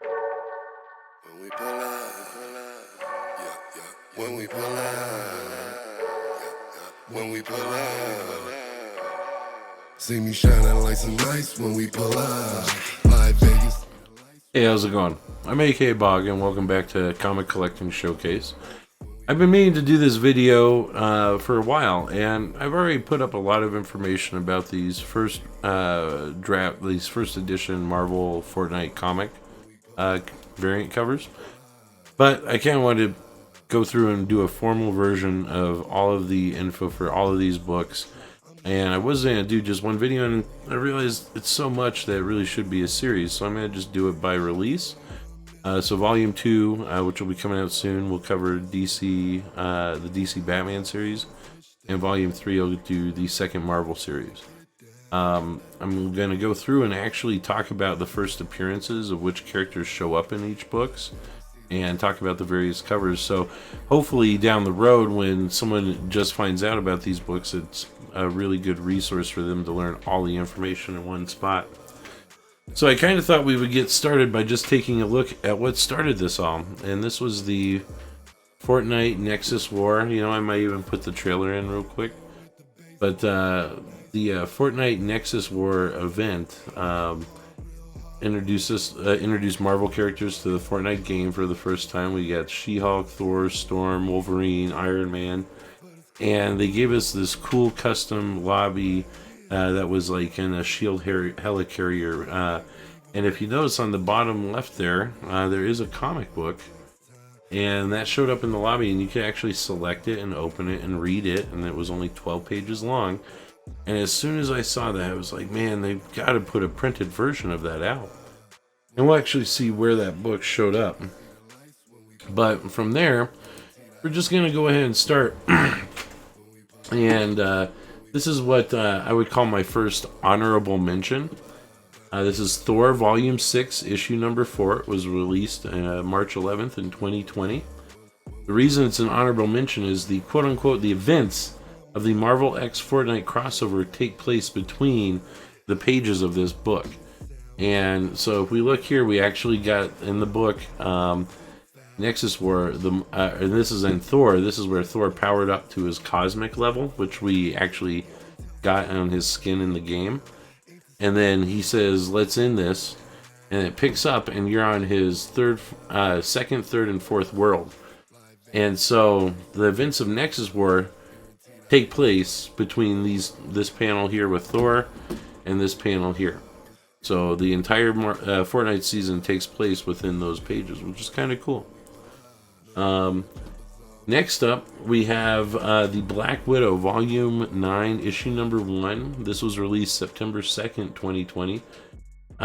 When we pull up, yeah, yeah. When we pull up, when we pull up, see me shining like some lights when we pull up. Live Vegas. Hey, how's it going? I'm akaBoG and welcome back to Comic Collecting Showcase. I've been meaning to do this video for a while, and I've already put up a lot of information about these first edition Marvel Fortnite comic variant covers. But I kind of wanted to go through and do a formal version of all of the info for all of these books. And I was going to do just one video, and I realized it's so much that it really should be a series, so I'm going to just do it by release. So Volume 2, which will be coming out soon, will cover the DC Batman series, and Volume 3 will do the second Marvel series. I'm going to go through and actually talk about the first appearances of which characters show up in each books, and talk about the various covers. So hopefully down the road, when someone just finds out about these books, it's a really good resource for them to learn all the information in one spot. So I kind of thought we would get started by just taking a look at what started this all. And this was the Fortnite Nexus War. You know, I might even put the trailer in real quick. But the Fortnite Nexus War event introduced Marvel characters to the Fortnite game for the first time. We got She-Hulk, Thor, Storm, Wolverine, Iron Man. And they gave us this cool custom lobby that was like in a shield helicarrier. And if you notice on the bottom left there, there is a comic book. And that showed up in the lobby, and you could actually select it and open it and read it. And it was only 12 pages long. And as soon as I saw that, I was like, man, they've got to put a printed version of that out. And we'll actually see where that book showed up. But from there, we're just going to go ahead and start. And this is what I would call my first honorable mention. This is Thor Volume 6, Issue Number 4. It was released March 11th in 2020. The reason it's an honorable mention is the quote-unquote the events of the Marvel X Fortnite crossover take place between the pages of this book. And so if we look here, we actually got in the book Nexus War, and this is in Thor. This is where Thor powered up to his cosmic level, which we actually got on his skin in the game. And then he says, "Let's end this," and it picks up, and you're on his second, third, and fourth world. And so the events of Nexus War take place between this panel here with Thor and this panel here. So the entire Fortnite season takes place within those pages, which is kind of cool. Next up, we have the Black Widow Volume 9, Issue Number 1. This was released September 2nd, 2020.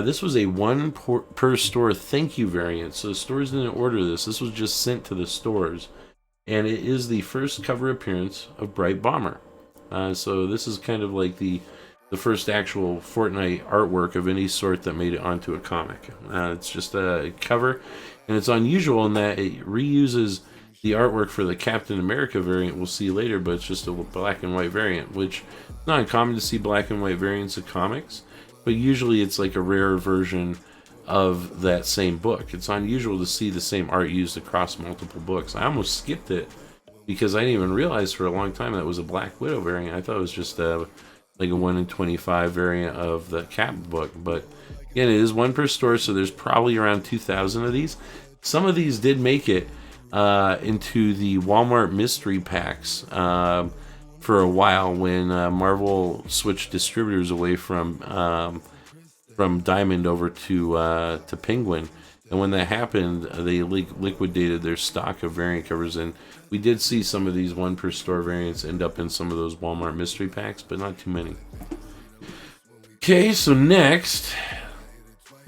This was a one per store thank you variant, so the stores didn't order this. This was just sent to the stores. And it is the first cover appearance of Bright Bomber. So this is kind of like the first actual Fortnite artwork of any sort that made it onto a comic. It's just a cover, and it's unusual in that it reuses the artwork for the Captain America variant we'll see later, but it's just a black and white variant, which is not uncommon to see black and white variants of comics, but usually it's like a rare version of that same book. It's unusual to see the same art used across multiple books. I almost skipped it because I didn't even realize for a long time that it was a Black Widow variant. I thought it was just like a 1 in 25 variant of the Cap book. But again, it is one per store, so there's probably around 2,000 of these. Some of these did make it into the Walmart mystery packs for a while when Marvel switched distributors away from Diamond over to Penguin. And when that happened, they liquidated their stock of variant covers, and we did see some of these one per store variants end up in some of those Walmart mystery packs, but not too many. Okay, so next,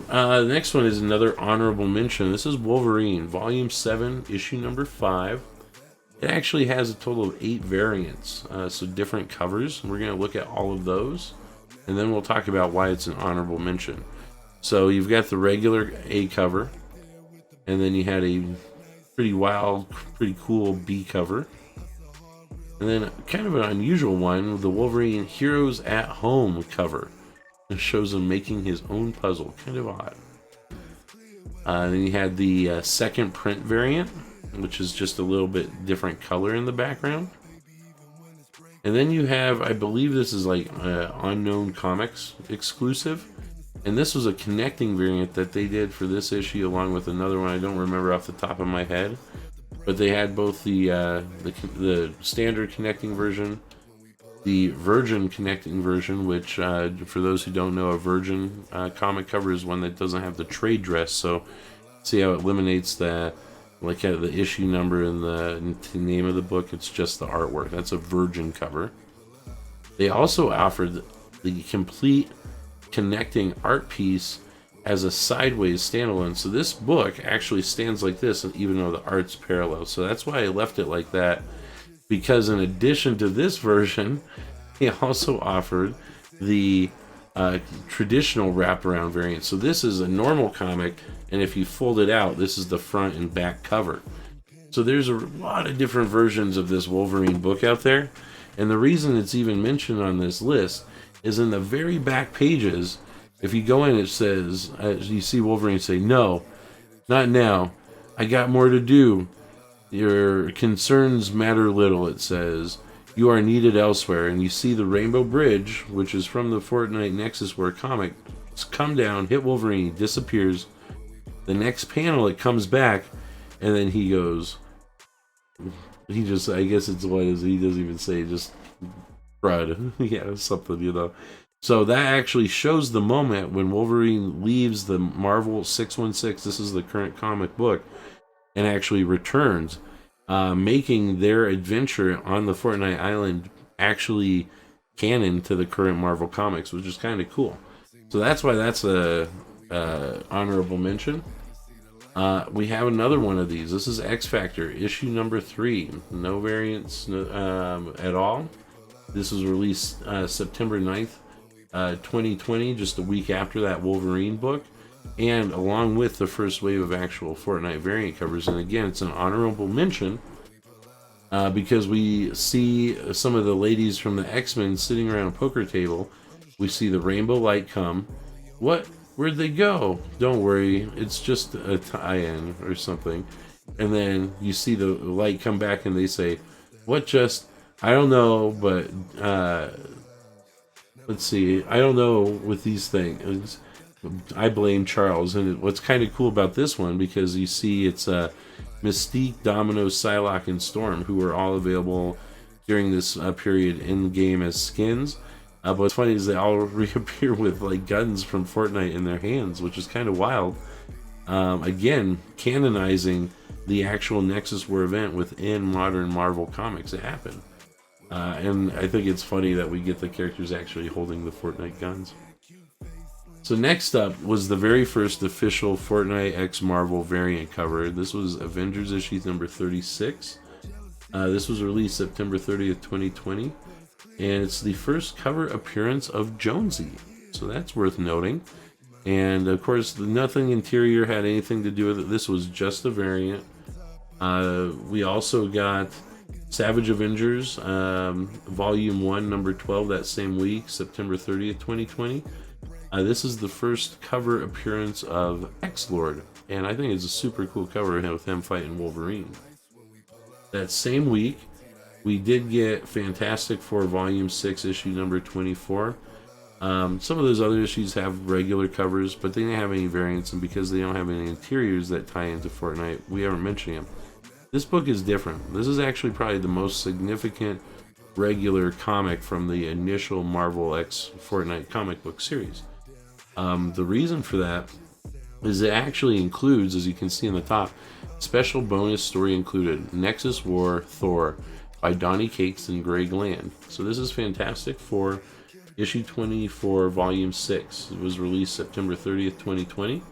the next one is another honorable mention. This is Wolverine, Volume 7, Issue Number 5. It actually has a total of 8 variants, so different covers. We're going to look at all of those, and then we'll talk about why it's an honorable mention. So you've got the regular A cover, and then you had a pretty wild, pretty cool B cover, and then kind of an unusual one, the Wolverine Heroes at Home cover. It shows him making his own puzzle, kind of odd. Then you had the second print variant, which is just a little bit different color in the background. And then you have, I believe this is like Unknown Comics exclusive. And this was a connecting variant that they did for this issue, along with another one I don't remember off the top of my head. But they had both the standard connecting version, the Virgin connecting version, which for those who don't know, a Virgin comic cover is one that doesn't have the trade dress. So see how it eliminates the issue number and the name of the book. It's just the artwork. That's a Virgin cover. They also offered the complete connecting art piece as a sideways standalone. So this book actually stands like this, even though the art's parallel. So that's why I left it like that, because in addition to this version, they also offered the traditional wraparound variant. So this is a normal comic, and if you fold it out, this is the front and back cover. So there's a lot of different versions of this Wolverine book out there, and the reason it's even mentioned on this list is in the very back pages. If you go in, it says, you see Wolverine say, "No, not now. I got more to do. Your concerns matter little," it says. "You are needed elsewhere." And you see the Rainbow Bridge, which is from the Fortnite Nexus War comic, come down, hit Wolverine, he disappears. The next panel, it comes back, and then he goes, I guess it's what is, he doesn't even say, just crud. Yeah, something. So that actually shows the moment when Wolverine leaves the Marvel 616, this is the current comic book, and actually returns, making their adventure on the Fortnite Island actually canon to the current Marvel comics, which is kind of cool. So that's why that's a honorable mention. We have another one of these. This is XFactor, issue number 3. No variants at all. This was released September 9th, 2020, just a week after that Wolverine book, and along with the first wave of actual Fortnite variant covers. And again, it's an honorable mention because we see some of the ladies from the X-Men sitting around a poker table. We see the rainbow light come. Where'd they go? Don't worry, it's just a tie-in or something. And then you see the light come back and they say, "What just? I don't know, but let's see. I don't know with these things. I blame Charles." And what's kind of cool about this one, because you see it's Mystique, Domino, Psylocke, and Storm, who are all available during this period in game as skins. But what's funny is they all reappear with like guns from Fortnite in their hands, which is kind of wild. Again, canonizing the actual Nexus War event within modern Marvel comics. It happened. And I think it's funny that we get the characters actually holding the Fortnite guns. So next up was the very first official Fortnite X Marvel variant cover. This was Avengers issue number 36. This was released September 30th, 2020. And it's the first cover appearance of Jonesy. So that's worth noting. And of course, nothing interior had anything to do with it. This was just a variant. We also got Savage Avengers, Volume 1, number 12, that same week, September 30th, 2020. This is the first cover appearance of X-Lord, and I think it's a super cool cover with him fighting Wolverine. That same week, we did get Fantastic Four, Volume 6, issue number 24. Some of those other issues have regular covers, but they didn't have any variants, and because they don't have any interiors that tie into Fortnite, we haven't mentioned them. This book is different. This is actually probably the most significant regular comic from the initial Marvel X Fortnite comic book series. The reason for that is it actually includes, as you can see in the top, special bonus story included, Nexus War, Thor, by Donny Cates and Greg Land. So this is Fantastic Four, issue 24, volume 6. It was released September 30th, 2020.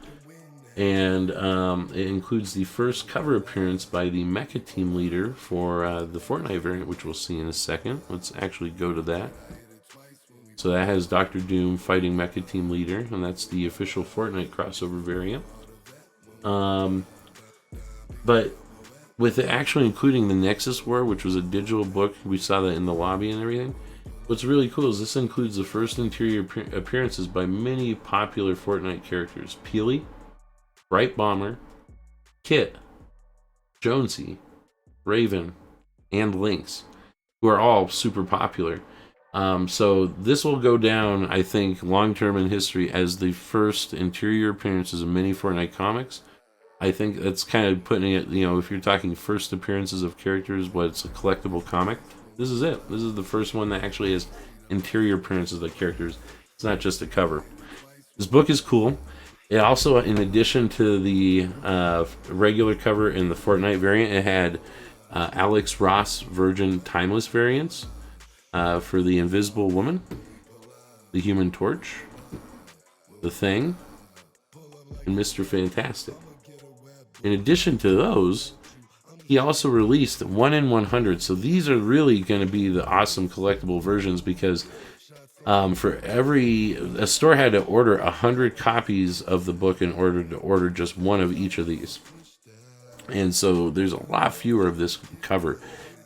And it includes the first cover appearance by the Mecha Team leader for the Fortnite variant, which we'll see in a second. Let's actually go to that. So that has Dr. Doom fighting Mecha Team leader, and that's the official Fortnite crossover variant. But with it actually including the Nexus War, which was a digital book, we saw that in the lobby and everything. What's really cool is this includes the first interior appearances by many popular Fortnite characters. Peely, Bright Bomber, Kit, Jonesy, Raven, and Lynx, who are all super popular. So this will go down, I think, long term in history as the first interior appearances of many Fortnite comics. I think that's kind of putting it, if you're talking first appearances of characters, what's a collectible comic, this is it. This is the first one that actually has interior appearances of characters. It's not just a cover. This book is cool. It also, in addition to the regular cover in the Fortnite variant, it had Alex Ross Virgin Timeless variants for the Invisible Woman, the Human Torch, the Thing, and Mr. Fantastic. In addition to those, he also released 1 in 100. So these are really going to be the awesome collectible versions because for a store had to order 100 copies of the book in order to order just one of each of these. And so there's a lot fewer of this cover.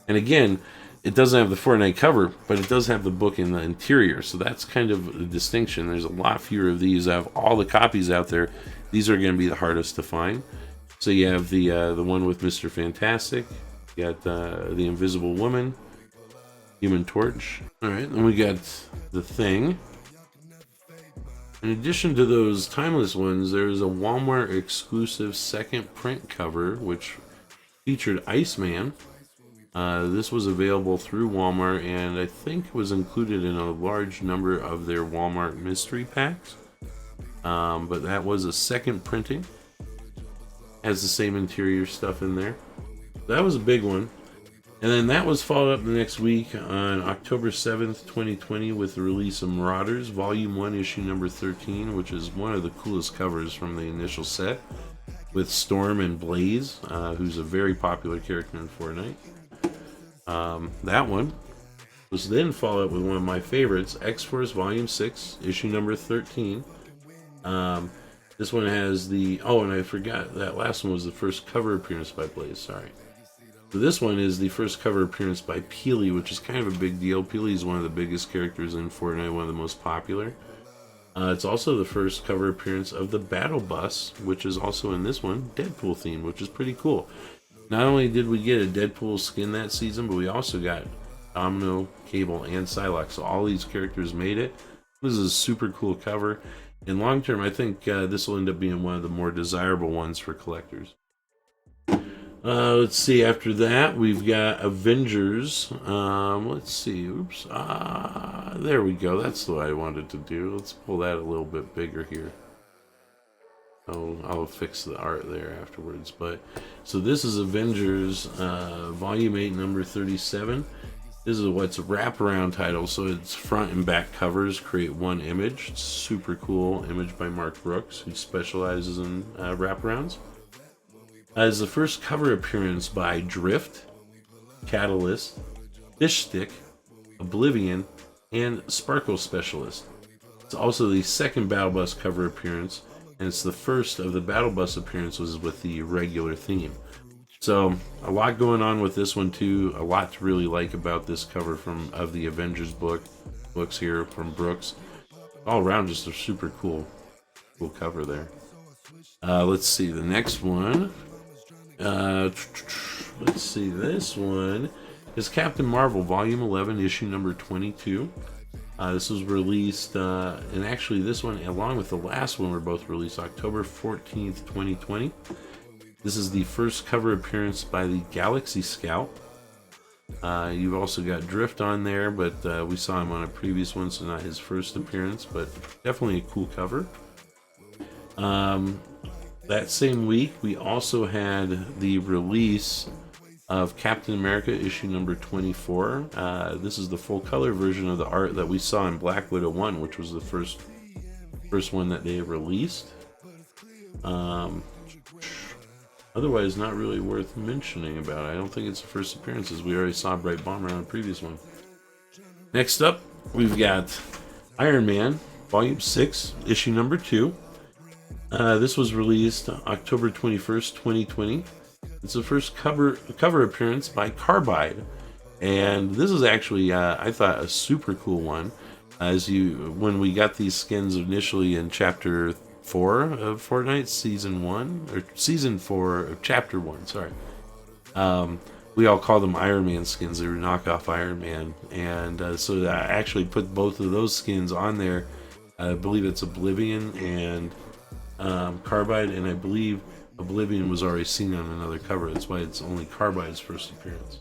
And again, it doesn't have the Fortnite cover, but it does have the book in the interior. So that's kind of the distinction. There's a lot fewer of these. I have all the copies out there. These are going to be the hardest to find. So you have the one with Mr. Fantastic. You got the Invisible Woman, Human Torch. All right, then we got the Thing. In addition to those timeless ones, there's a Walmart exclusive second print cover, which featured Iceman. This was available through Walmart, and I think was included in a large number of their Walmart mystery packs. But that was a second printing. Has the same interior stuff in there. That was a big one. And then that was followed up the next week on October 7th, 2020 with the release of Marauders, Volume 1, Issue number 13, which is one of the coolest covers from the initial set, with Storm and Blaze, who's a very popular character in Fortnite. That one was then followed up with one of my favorites, X-Force Volume 6, Issue number 13. This one has and I forgot, that last one was the first cover appearance by Blaze, sorry. So this one is the first cover appearance by Peely, which is kind of a big deal. Peely is one of the biggest characters in Fortnite, one of the most popular. It's also the first cover appearance of the Battle Bus, which is also in this one, Deadpool themed, which is pretty cool. Not only did we get a Deadpool skin that season, but we also got Domino, Cable, and Psylocke. So all these characters made it. This is a super cool cover. In long term, I think this will end up being one of the more desirable ones for collectors. Let's see, after that, we've got Avengers. Let's see, oops. There we go. That's what I wanted to do. Let's pull that a little bit bigger here. I'll fix the art there afterwards. But so this is Avengers, Volume 8, number 37. This is what's a wraparound title, so its front and back covers create one image. It's super cool image by Mark Brooks, who specializes in wraparounds. As the first cover appearance by Drift, Catalyst, Fish Stick, Oblivion, and Sparkle Specialist. It's also the second Battle Bus cover appearance, and it's the first of the Battle Bus appearances with the regular theme. So a lot going on with this one too. A lot to really like about this cover of the Avengers books here from Brooks. All around, just a super cool cover there. Let's see the next one. Let's see, this one is Captain Marvel, Volume 11, Issue number 22. This was released, and actually this one, along with the last one, were both released October 14th, 2020. This is the first cover appearance by the Galaxy Scout. You've also got Drift on there, but we saw him on a previous one, so not his first appearance, but definitely a cool cover. That same week, we also had the release of Captain America, issue number 24. This is the full color version of the art that we saw in Black Widow 1, which was the first one that they released. Otherwise, not really worth mentioning about it. I don't think it's the first appearances. We already saw Bright Bomber on the previous one. Next up, we've got Iron Man, Volume 6, Issue number 2. This was released October 21st, 2020. It's the first cover appearance by Carbide. And this is actually, I thought, a super cool one. When we got these skins initially in Chapter 4 of Fortnite, season 1 or season 4 of chapter 1. Sorry. We all call them Iron Man skins. They were knockoff Iron Man, and so I actually put both of those skins on there. I believe it's Oblivion and Carbide, and I believe Oblivion was already seen on another cover. That's why it's only Carbide's first appearance.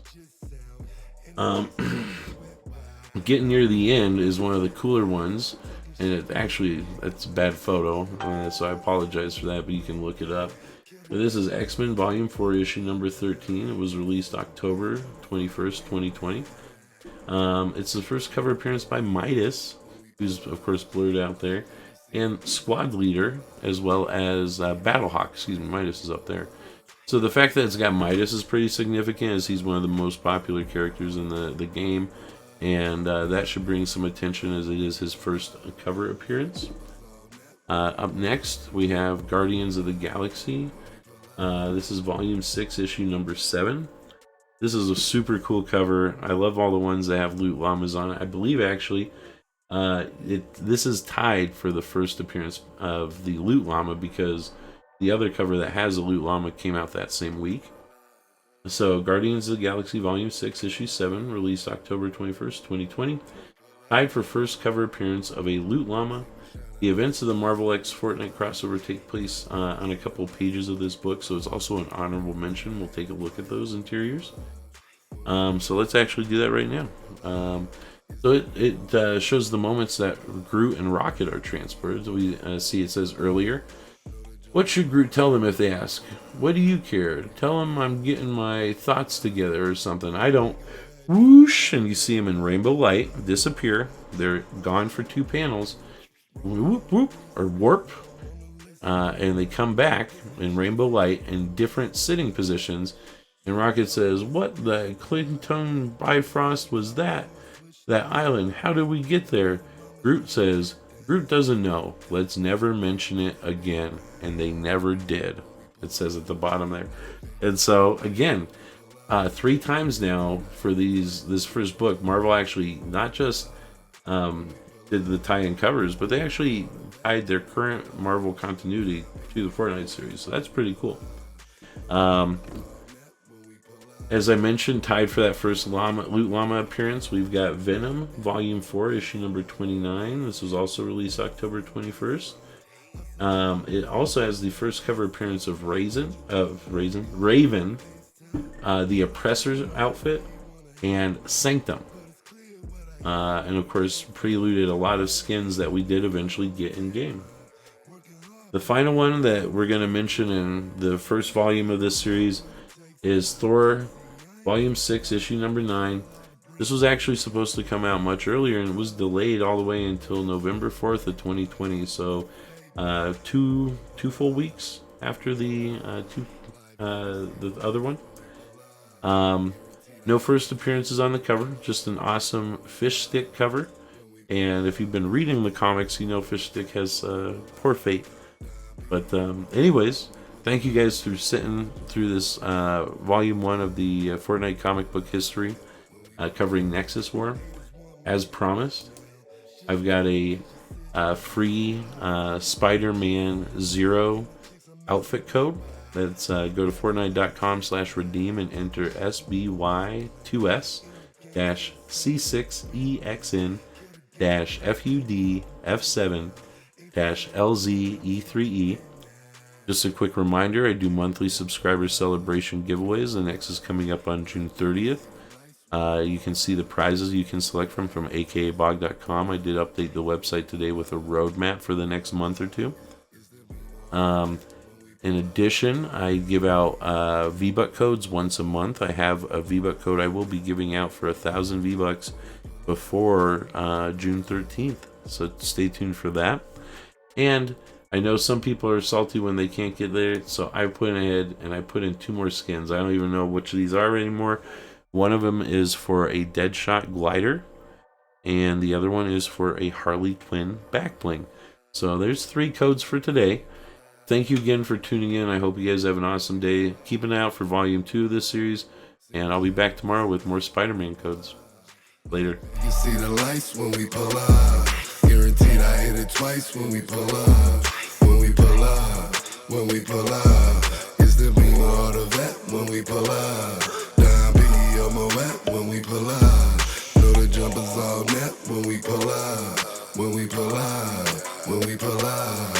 Getting near the end is one of the cooler ones, and it's a bad photo, so I apologize for that, but you can look it up. But this is X-Men Volume 4, issue number 13. It was released October 21st, 2020. It's the first cover appearance by Midas, who's of course blurred out there, and Squad Leader, as well as Battlehawk. Excuse me, Midas is up there. So the fact that it's got Midas is pretty significant, as he's one of the most popular characters in the game, and that should bring some attention, as it is his first cover appearance. Up next, we have Guardians of the Galaxy. This is Volume 6, issue number 7. This is a super cool cover. I love all the ones that have loot llamas on it. I believe, actually, this is tied for the first appearance of the loot llama, because the other cover that has a loot llama came out that same week. So, Guardians of the Galaxy Volume 6, issue 7, released October 21st, 2020. Tied for first cover appearance of a loot llama. The events of the Marvel X Fortnite crossover take place on a couple pages of this book, so it's also an honorable mention. We'll take a look at those interiors. So let's actually do that right now. So it shows the moments that Groot and Rocket are transported. We see it says earlier, what should Groot tell them if they ask? What do you care? Tell them I'm getting my thoughts together or something. I don't. Whoosh, and you see them in rainbow light disappear. They're gone for 2 panels. Whoop whoop, or warp, and they come back in rainbow light in different sitting positions, and Rocket says, what the Clinton Bifrost was that island? How did we get there? Groot says, Groot doesn't know, let's never mention it again. And they never did. It says at the bottom there. And so again, 3 times now for this first book, Marvel actually not just did the tie-in covers, but they actually tied their current Marvel continuity to the Fortnite series, so that's pretty cool. As I mentioned, tied for that first loot llama appearance, we've got Venom Volume 4, issue number 29. This was also released October 21st. It also has the first cover appearance of Raven, the Oppressor's outfit, and Sanctum. And of course, preluded a lot of skins that we did eventually get in game. The final one that we're going to mention in the first volume of this series is Thor Volume 6, issue number 9. This was actually supposed to come out much earlier, and it was delayed all the way until November 4th of 2020. So, 2 full weeks after the other one. No first appearances on the cover, just an awesome Fish Stick cover. And if you've been reading the comics, you know Fish Stick has poor fate. But anyways, thank you guys for sitting through this volume 1 of the Fortnite comic book history, covering Nexus War. As promised, I've got a free Spider-Man 0 outfit code. That's go to Fortnite.com/redeem and enter SBY2S-C6EXN-FUDF7-LZE3E. Just a quick reminder, I do monthly subscriber celebration giveaways. The next is coming up on June 30th. You can see the prizes you can select from akaBoG.com. I did update the website today with a roadmap for the next month or two. In addition, I give out V-Buck codes once a month. I have a V-Buck code I will be giving out for 1,000 V-Bucks before June 13th. So stay tuned for that. And I know some people are salty when they can't get there, so I put ahead and I put in 2 more skins. I don't even know which of these are anymore. One of them is for a Deadshot glider, and the other one is for a Harley Quinn back bling. So there's 3 codes for today. Thank you again for tuning in. I hope you guys have an awesome day. Keep an eye out for Volume 2 of this series, and I'll be back tomorrow with more Spider-Man codes. Later. You see the lights when we pull up. Guaranteed I hit it twice when we pull up. When we pull we pull out. It's the beam or the vet when we pull out. Down P on my wet when we pull out. Know the jumpers all net when we pull out. When we pull out. When we pull out.